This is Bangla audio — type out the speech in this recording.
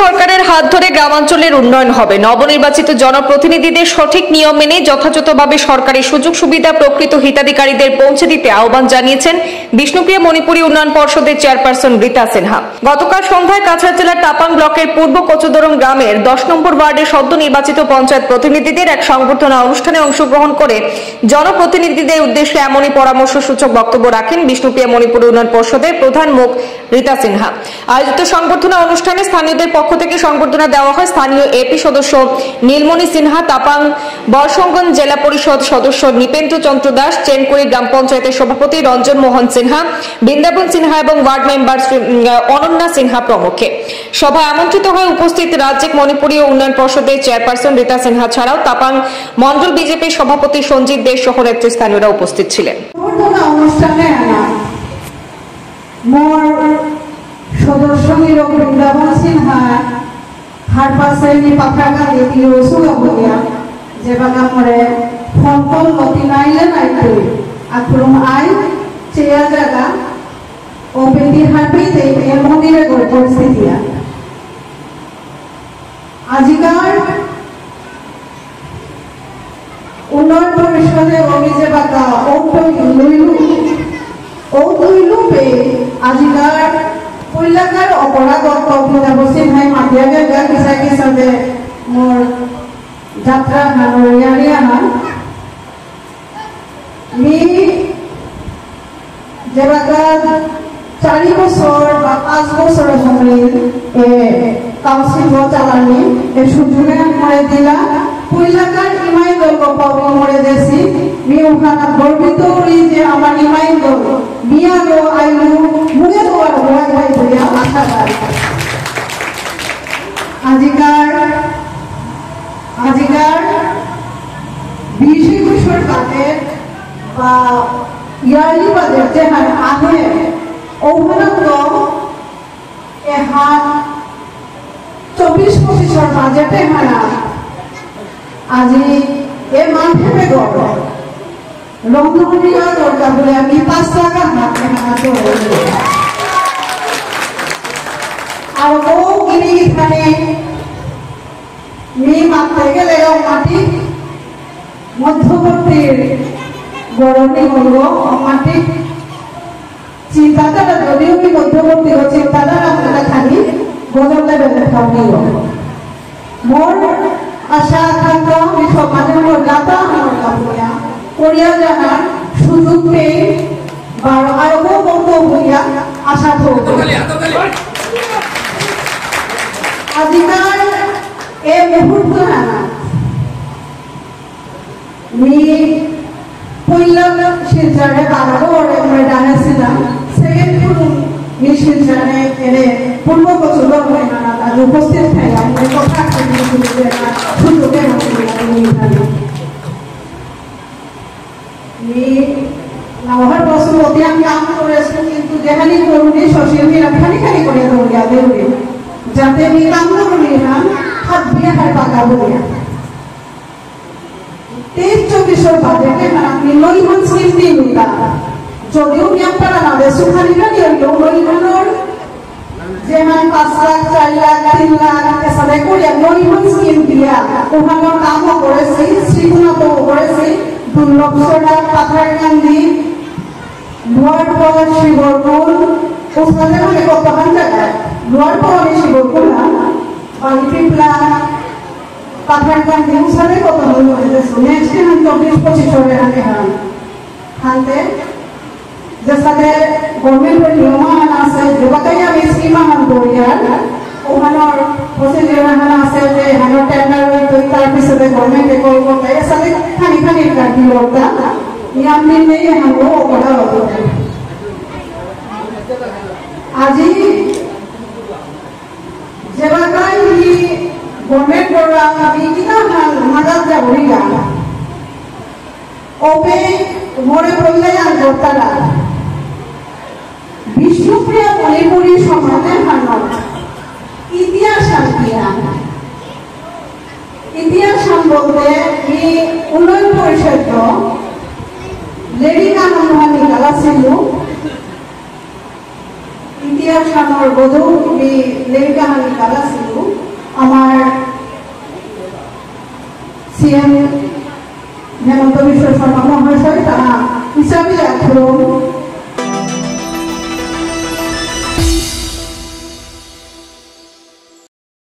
সরকারের হাত ধরে গ্রামাঞ্চলের উন্নয়ন হবে। নবনির্বাচিত জনপ্রতিনিধিদের সঠিক নিয়ম মেনে যথাযথভাবে সরকারি সুযোগ সুবিধা প্রকৃত হিতাধিকারীদের পৌঁছে দিতে আহ্বান জানিয়েছেন বিষ্ণুপ্রিয়া মণিপুরী উন্নয়ন পর্ষদের চেয়ারপারসন রীতা সিনহা। গতকাল সন্ধ্যায় কাছাড় জেলার তাপাং ব্লকের পূর্ব কচুদরম গ্রামের 10 নম্বর ওয়ার্ডের সদ্য নির্বাচিত পঞ্চায়েত প্রতিনিধিদের এক সংবর্ধনা অনুষ্ঠানে অংশগ্রহণ করে জনপ্রতিনিধিদের উদ্দেশ্যে এমনই পরামর্শ সূচক বক্তব্য রাখেন বিষ্ণুপ্রিয়া মণিপুরী উন্নয়ন পর্ষদের প্রধান মুখ রীতা সিনহা। আয়োজিত সংবর্ধনা অনুষ্ঠানে স্থানীয়দের পক্ষ থেকে সংবর্ধনা দেওয়া হয় স্থানীয় এপি সদস্য নীলমণি সিনহা, তাপাং বরসঙ্গন জেলা পরিষদ সদস্য নিপেন্দ্র চন্দ্র দাস, চেনকুড়ি গ্রাম পঞ্চায়েতের সভাপতি রঞ্জন মোহন সিনহা, বৃন্দাবন সিনহা এবং ওয়ার্ড মেম্বার অনন্যা সিনহা প্রমুখে। সভায় আমন্ত্রিত হয়ে উপস্থিত রাজ্যিক মণিপুরী উন্নয়ন পর্ষদের চেয়ারপারসন রীতা সিনহা ছাড়াও তাপাং মন্ডল বিজেপির সভাপতি সঞ্জিত দেশ সহ নেতৃস্থানীয়রা উপস্থিত ছিলেন। সদস্য বৃন্দাবন সিনহা হার পাশে পাখাগা দিয়ে সুগা যে বাগা মরে ফোন কল মতি নাইলে নাইতে আক্রম আই চেয়া জায়গা ও বেদি হারবি এর মন্দিরে করে পরিস্থিতি আজিকার উন্নয়ন পরিষদে অভিজে বাগা ও লইলু পে আজিকার পইলাকার অপরাগত বিনাবসী ভাই মাটিয়াগে গা কিসা কিসাতে মোর যাত্রা নানরিয়ারিয়া নান মি যেবাকা 4 বছর বা 5 বছর সময় কাউন্সিল চালানি এ সুযোগে মরে দিলা পইলাকার ইমাই দল পাবো মরে দেশি মি ওখানা গর্বিত হই যে আমার ইমাই দল মিয়া গো আইলু মুগে তোমার ভয় ভাই বলিয়া আশা করি। আজিকার 20 বছর বাদে বা ইয়ারলি বাদে যে আহে ওখানে তো এহান 24-25 বাজেটে হারা আজি এ মাঠে গড় রংধনিয়া দরকার বলে আমি 5 টাকা হাতে হাতে আর ও গিরি এখানে মি মাঠে গেলে মাটি মধ্যবর্তী গরমে হল মাটি চিন্তাধারা যদিও কি মধ্যবর্তী চিন্তাধারা আপনারা খালি গজলে বেঁধে থামিও মোর আশা আকাঙ্ক্ষা সব মাঝে মোর গাতা আমার কাপড়িয়া করিয়া জানার সুযোগ পেয়ে আরো বন্ধ হইয়া আশা করব। আজিকার এ মুহূর্ত না মি পইলা শিলচরে 12 ওরে মই ডানাছিলাম সেকেন্ড মি শিলচরে এনে পূর্ব কচুদর হয় না আজ উপস্থিত থাই আমি কথা সুযোগে নবহার বছর অতি আমি কাম করেছি কিন্তু যেখানে করুনি সোশ্যাল মিডিয়া খানি করে দৌড়িয়া দেউড়ি যাতে মি কাম করুনি হান হাত দিয়ে হার পাকা বলিয়া 23-24 বাজেটে আমি লইহন স্কিম দিই না যদিও মি আপনারা না দেশু খালি না লইহনর যে 5 লাখ 4 লাখ 3 লাখ এসালে করে লইহন স্কিম দিয়া ওখানে কাম করেছি শ্রীপুনাতো করেছি 2 লক্ষ টাকা পাথারকান্দি লোয়ার পাওয়ার শিবরপুর ওখানে মানে কত জায়গায় লোয়ার পাওয়ার শিবরপুর না বালিপিপলা পাথারকান্দি ওখানে কত হয়েছে নেক্সট 24-25 ওরে হাতে যেসাথে গভর্নমেন্টের নিয়ম আছে যেবাকাই আমি স্কিম আহান করিয়ার ওখানোর প্রসিডিউর আহান আছে যে হানোর টেন্ডার হইতো তার পিছনে গভর্নমেন্টে করব তাই সাথে খানি কাটি লোকটা নিয়ম নিয়ে হানো করা হতো আজি যেবাকাই গভর্নমেন্ট বড়া আমি কিনা মাজার যাব রিগা ওপে মোরে বললে আর করতারা বিষ্ণুপ্রিয়া মণিপুরী সমাজের হানত ইতিহাস বলতে এই উন্নয়ন পরিষদ লেডিকা নামহানি গালাছিল ইতিহাস আমার বোধ লেডিকা হানি গালাছিল সিএম হেমন্ত বিশ্ব শর্মা